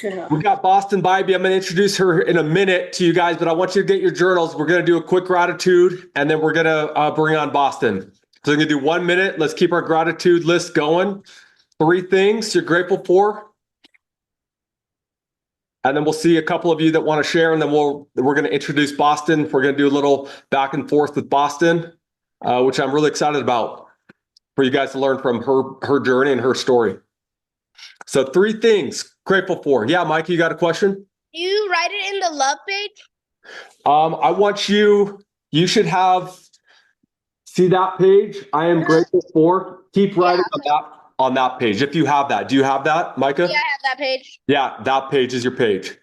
We got Boston Bybee. I'm going to introduce her in a minute to you guys, but I want you to get your journals. We're going to do a quick gratitude, and then we're going to bring on Boston. So we're going to do 1 minute. Let's keep our gratitude list going. 3 things you're grateful for. And then we'll see a couple of you that want to share, and then we're going to introduce Boston. We're going to do a little back and forth with Boston, which I'm really excited about for you guys to learn from her journey and her story. So 3 things grateful for. Yeah, Mike, you got a question? You write it in the love page? I want you should see that page. I am grateful for. Keep writing on that page. If you have that. Do you have that, Micah? Yeah, I have that page. Yeah, that page is your page.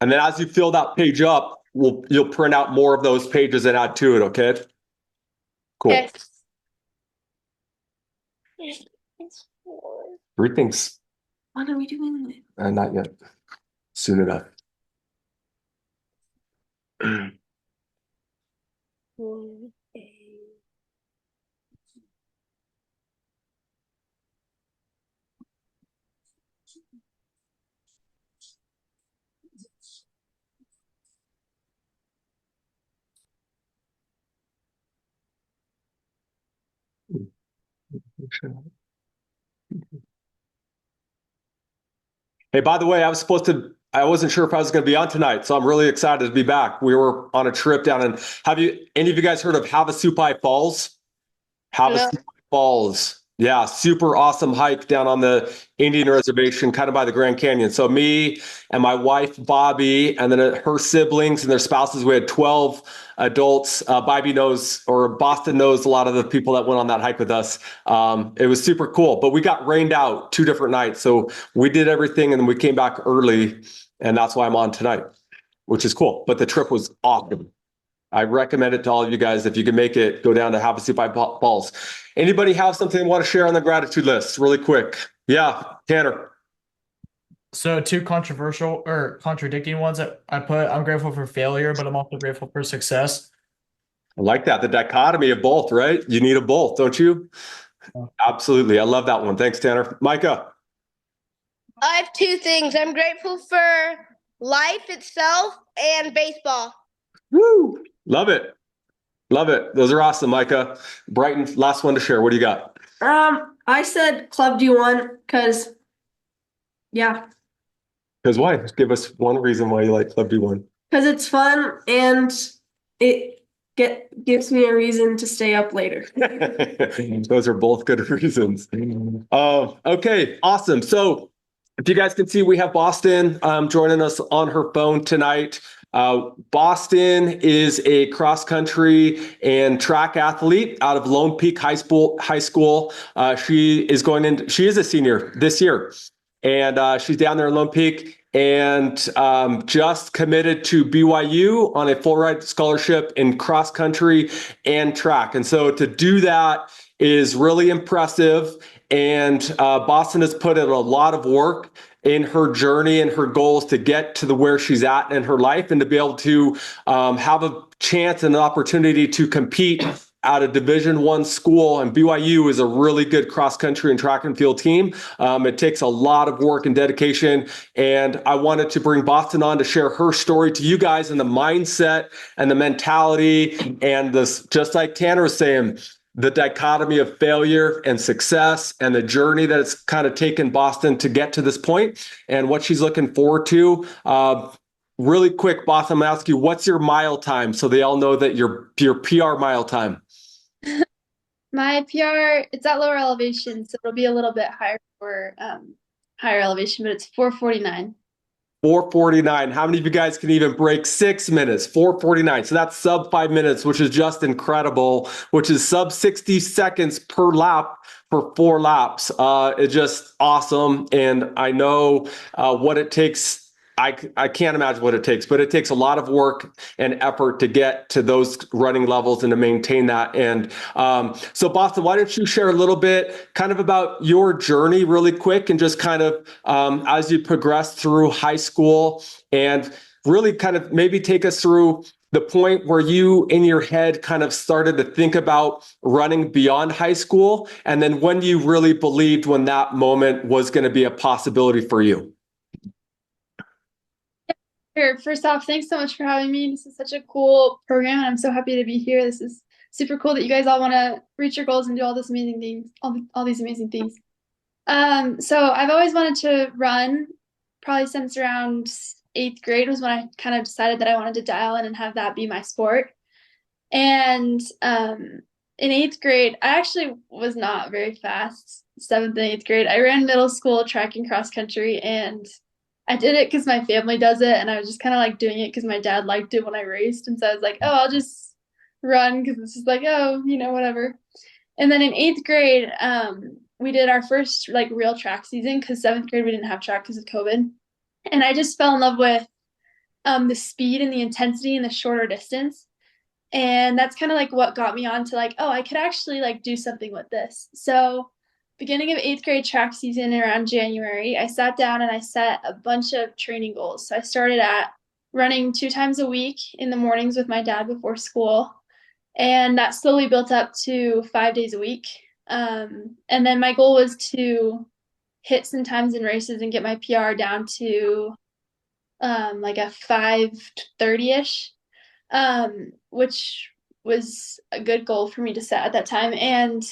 And then as you fill that page up, you'll print out more of those pages and add to it, okay? Cool. Okay. 3 things. What are we doing? Not yet. Soon enough. Hey, by the way, I wasn't sure if I was going to be on tonight, so I'm really excited to be back. We were on a trip down in, any of you guys heard of Havasupai Falls? Havasupai Falls. Yeah, super awesome hike down on the Indian reservation, kind of by the Grand Canyon. So me and my wife, Bobby, and then her siblings and their spouses, we had 12 adults. Bobby knows, or Boston knows a lot of the people that went on that hike with us. It was super cool, but we got rained out 2 different nights. So we did everything and then we came back early, and that's why I'm on tonight, which is cool. But the trip was awesome. I recommend it to all of you guys. If you can make it, go down to Havasupai Falls. Anybody have something they want to share on the gratitude list really quick? Yeah, Tanner. So 2 controversial or contradicting ones that I put. I'm grateful for failure, but I'm also grateful for success. I like that. The dichotomy of both, right? You need a both, don't you? Yeah. Absolutely. I love that one. Thanks, Tanner. Micah. I have 2 things. I'm grateful for life itself and baseball. Woo! Love it. Love it. Those are awesome, Micah. Brighton, last one to share. What do you got? I said Club D1 because, yeah. Because why? Give us one reason why you like Club D1. Because it's fun and it gives me a reason to stay up later. Those are both good reasons. Okay, awesome. So if you guys can see, we have Boston joining us on her phone tonight. Boston is a cross country and track athlete out of Lone Peak High School. She is a senior this year, and she's down there in Lone Peak and just committed to BYU on a full ride scholarship in cross country and track. And so to do that is really impressive. And Boston has put in a lot of work in her journey and her goals to get to where she's at in her life, and to be able to have a chance and an opportunity to compete at a Division I school. And BYU is a really good cross country and track and field team. It takes a lot of work and dedication. And I wanted to bring Boston on to share her story to you guys, and the mindset and the mentality and this, just like Tanner was saying, the dichotomy of failure and success and the journey that it's kind of taken Boston to get to this point and what she's looking forward to. Really quick, Boston, I'm going to ask you, what's your mile time? So they all know that your PR mile time. My PR, it's at lower elevation, so it'll be a little bit higher for higher elevation, but it's 4:49. 4:49. How many of you guys can even break 6 minutes? 4:49. So that's sub 5 minutes, which is just incredible, which is sub 60 seconds per lap for 4 laps. It's just awesome. And I know what it takes. I can't imagine what it takes, but it takes a lot of work and effort to get to those running levels and to maintain that. And so Boston, why don't you share a little bit kind of about your journey really quick, and just kind of as you progress through high school, and really kind of maybe take us through the point where you in your head kind of started to think about running beyond high school? And then when you really believed when that moment was going to be a possibility for you? Sure. First off, thanks so much for having me. This is such a cool program, and I'm so happy to be here. This is super cool that you guys all want to reach your goals and do all this amazing things, all these amazing things. So I've always wanted to run, probably since around 8th grade was when I kind of decided that I wanted to dial in and have that be my sport. And in 8th grade, I actually was not very fast. 7th and 8th grade, I ran middle school track and cross country, and I did it because my family does it, and I was just kind of like doing it because my dad liked it when I raced, and so I was like, oh, I'll just run because it's just like, oh, whatever. And then in 8th grade, we did our first like real track season because 7th grade we didn't have track because of COVID, and I just fell in love with the speed and the intensity and the shorter distance. And that's kind of like what got me on to like, oh, I could actually like do something with this. So beginning of 8th grade track season around January, I sat down and I set a bunch of training goals. So I started at running 2 times a week in the mornings with my dad before school. And that slowly built up to 5 days a week. And then my goal was to hit some times in races and get my PR down to like a 5:30-ish, which was a good goal for me to set at that time. And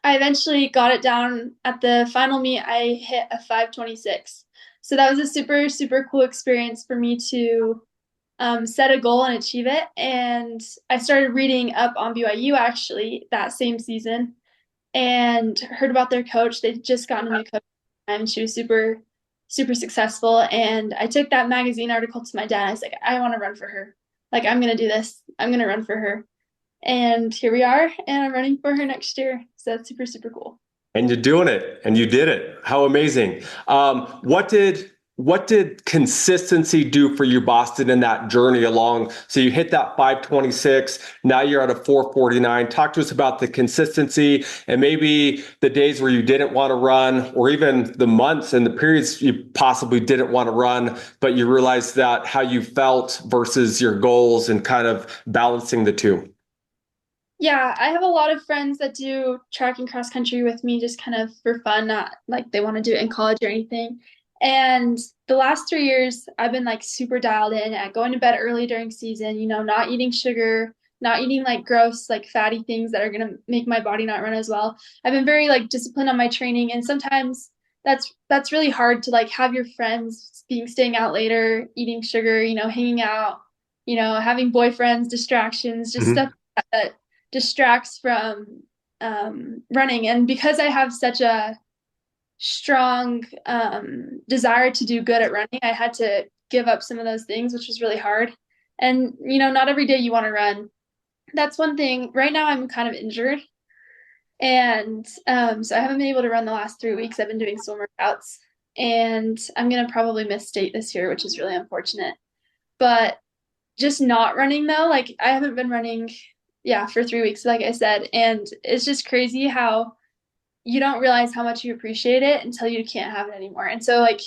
I eventually got it down at the final meet. I hit a 5:26. So that was a super, super cool experience for me to set a goal and achieve it. And I started reading up on BYU actually that same season and heard about their coach. They'd just gotten a new coach and she was super, super successful. And I took that magazine article to my dad. I was like, I want to run for her. Like, I'm going to do this. I'm going to run for her. And here we are, and I'm running for her next year. So that's super, super cool. And you're doing it, and you did it. How amazing. What did consistency do for you, Boston, in that journey along? So you hit that 5:26. Now you're at a 4:49. Talk to us about the consistency and maybe the days where you didn't want to run, or even the months and the periods you possibly didn't want to run, but you realized that how you felt versus your goals and kind of balancing the two. Yeah, I have a lot of friends that do track and cross country with me just kind of for fun, not like they want to do it in college or anything. And the last 3 years, I've been like super dialed in at going to bed early during season, not eating sugar, not eating like gross, like fatty things that are going to make my body not run as well. I've been very like disciplined on my training. And sometimes that's really hard to like have your friends staying out later, eating sugar, hanging out, having boyfriends, distractions, just stuff that distracts from running. And because I have such a strong desire to do good at running, I had to give up some of those things, which was really hard. And not every day you want to run. That's one thing. Right now I'm kind of injured, and so I haven't been able to run the last 3 weeks. I've been doing swim workouts, and I'm gonna probably miss state this year, which is really unfortunate. But just not running though, like I haven't been running for 3 weeks, like I said, and it's just crazy how you don't realize how much you appreciate it until you can't have it anymore. And so like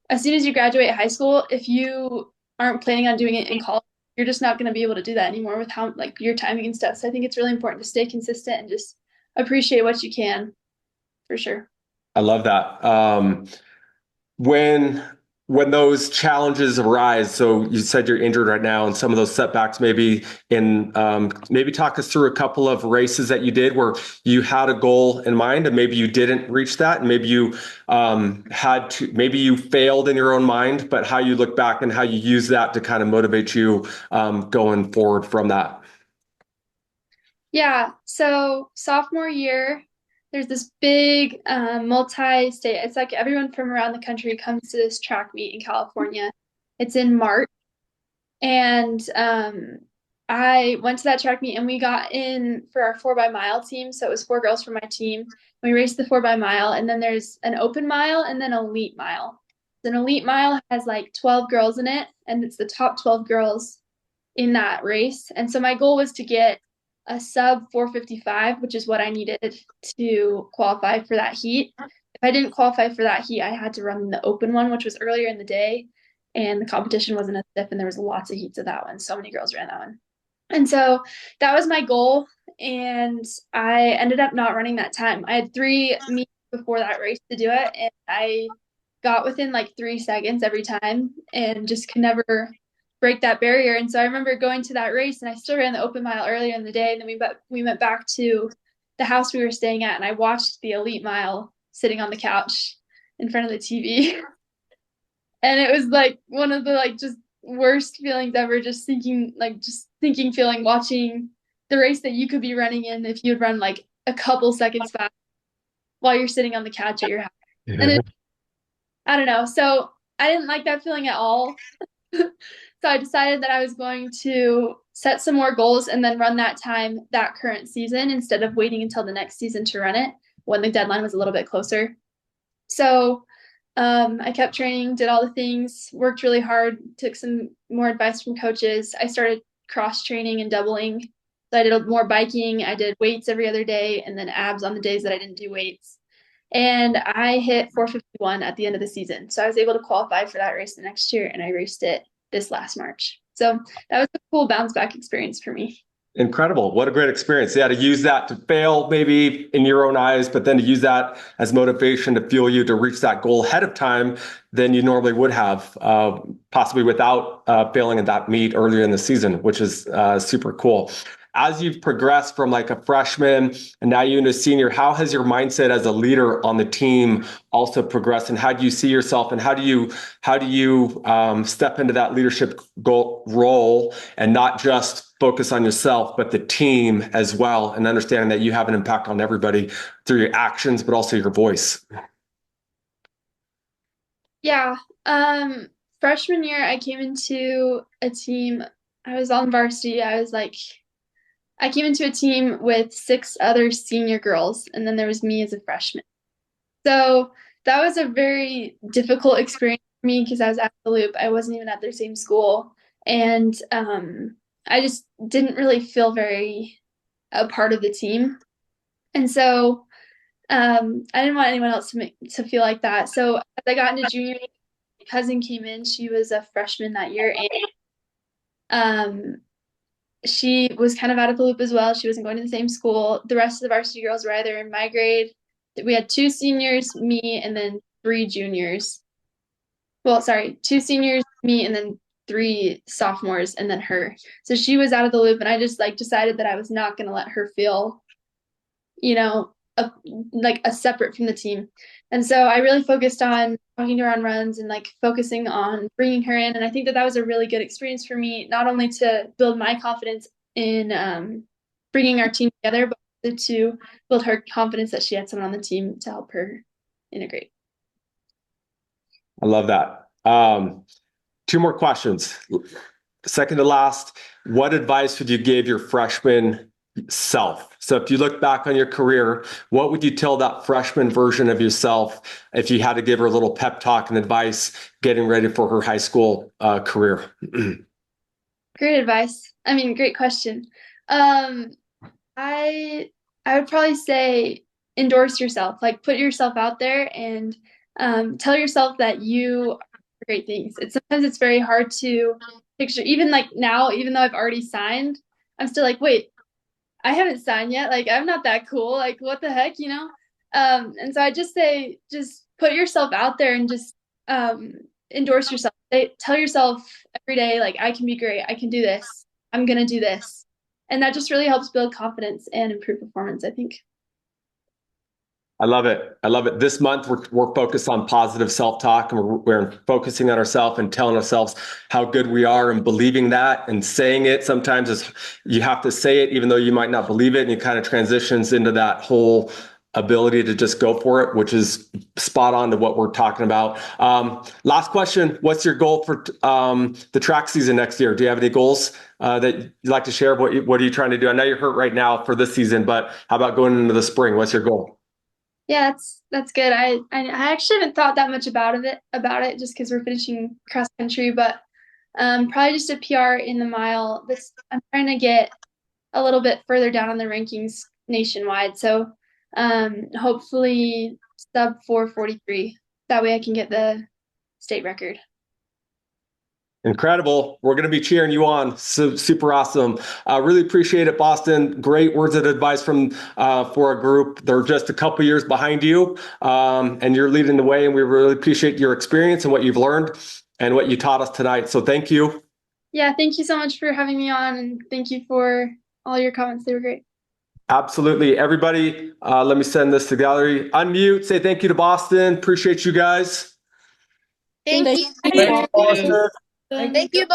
as soon as you graduate high school, if you aren't planning on doing it in college, you're just not going to be able to do that anymore with how like your timing and stuff. So I think it's really important to stay consistent and just appreciate what you can, for sure. I love that. When those challenges arise, so you said you're injured right now, and some of those setbacks maybe maybe talk us through a couple of races that you did where you had a goal in mind and maybe you didn't reach that, and maybe you maybe you failed in your own mind, but how you look back and how you use that to kind of motivate you going forward from that. Yeah, so sophomore year, there's this big multi-state, it's like everyone from around the country comes to this track meet in California. It's in March. And I went to that track meet and we got in for our 4x mile team. So it was 4 girls from my team. We raced the 4x mile, and then there's an open mile and then elite mile. An elite mile has like 12 girls in it, and it's the top 12 girls in that race. And so my goal was to get a sub 4:55, which is what I needed to qualify for that heat. If I didn't qualify for that heat, I had to run the open one, which was earlier in the day. and the competition wasn't as stiff, and there was lots of heats of that one. So many girls ran that one. And so that was my goal, and I ended up not running that time. I had 3 meets before that race to do it, and I got within like 3 seconds every time and just could never break that barrier. And so I remember going to that race, and I still ran the open mile earlier in the day, and then we went back to the house we were staying at, and I watched the elite mile sitting on the couch in front of the TV. And it was like one of the like just worst feelings ever, just thinking feeling watching the race that you could be running in if you had run like a couple seconds fast while you're sitting on the couch at your house. And I don't know. So I didn't like that feeling at all. So I decided that I was going to set some more goals and then run that time that current season instead of waiting until the next season to run it when the deadline was a little bit closer. So I kept training, did all the things, worked really hard, took some more advice from coaches. I started cross training and doubling. So I did more biking. I did weights every other day and then abs on the days that I didn't do weights. And I hit 451 at the end of the season. So I was able to qualify for that race the next year, and I raced it this last March. So that was a cool bounce back experience for me. Incredible. What a great experience. Yeah, to use that to fail maybe in your own eyes, but then to use that as motivation to fuel you to reach that goal ahead of time than you normally would have, possibly without failing in that meet earlier in the season, which is super cool. As you've progressed from like a freshman and now you're in a senior, how has your mindset as a leader on the team also progressed, and how do you see yourself, and how do you step into that leadership role and not just focus on yourself, but the team as well, and understanding that you have an impact on everybody through your actions, but also your voice? Yeah. Freshman year, I came into a team. I was on varsity. I came into a team with 6 other senior girls, and then there was me as a freshman. So that was a very difficult experience for me because I was at the loop. I wasn't even at their same school. And I just didn't really feel very a part of the team. And so I didn't want anyone else to feel like that. So as I got into junior, my cousin came in. She was a freshman that year, and she was kind of out of the loop as well. She wasn't going to the same school. The rest of the varsity girls were either in my grade. We had 2 seniors, me, and then 3 juniors. Well, sorry, 2 seniors, me, and then 3 sophomores, and then her. So she was out of the loop, and I just like decided that I was not going to let her feel, like a separate from the team. And so I really focused on talking to her on runs and like focusing on bringing her in. And I think that was a really good experience for me, not only to build my confidence in bringing our team together, but also to build her confidence that she had someone on the team to help her integrate. I love that. 2 more questions. Second to last, what advice would you give your freshman self? So if you look back on your career, what would you tell that freshman version of yourself if you had to give her a little pep talk and advice getting ready for her high school career? Great advice. I mean, great question. I would probably say endorse yourself, like put yourself out there and tell yourself that you are great things. Sometimes it's very hard to picture, even like now, even though I've already signed, I'm still like, wait, I haven't signed yet. Like, I'm not that cool. Like, what the heck, And so I just say, just put yourself out there and just endorse yourself. Tell yourself every day, like, I can be great. I can do this. I'm going to do this. And that just really helps build confidence and improve performance, I think. I love it. I love it. This month, we're focused on positive self-talk, and we're focusing on ourselves and telling ourselves how good we are and believing that and saying it. Sometimes you have to say it, even though you might not believe it, and it kind of transitions into that whole ability to just go for it, which is spot on to what we're talking about. Last question. What's your goal for the track season next year? Do you have any goals that you'd like to share? What are you trying to do? I know you're hurt right now for this season, but how about going into the spring? What's your goal? Yeah, that's good. I actually haven't thought that much about it just because we're finishing cross country, but probably just a PR in the mile. I'm trying to get a little bit further down on the rankings nationwide. So hopefully sub 4:43. That way I can get the state record. Incredible. We're going to be cheering you on. So super awesome. Really appreciate it, Boston. Great words of advice from for a group. They're just a couple years behind you, and you're leading the way. And we really appreciate your experience and what you've learned and what you taught us tonight. So thank you. Yeah, thank you so much for having me on, and thank you for all your comments. They were great. Absolutely. Everybody, let me send this to gallery. Unmute. Say thank you to Boston. Appreciate you guys. Thank you. Thank you. Boston. Thank you, Bob.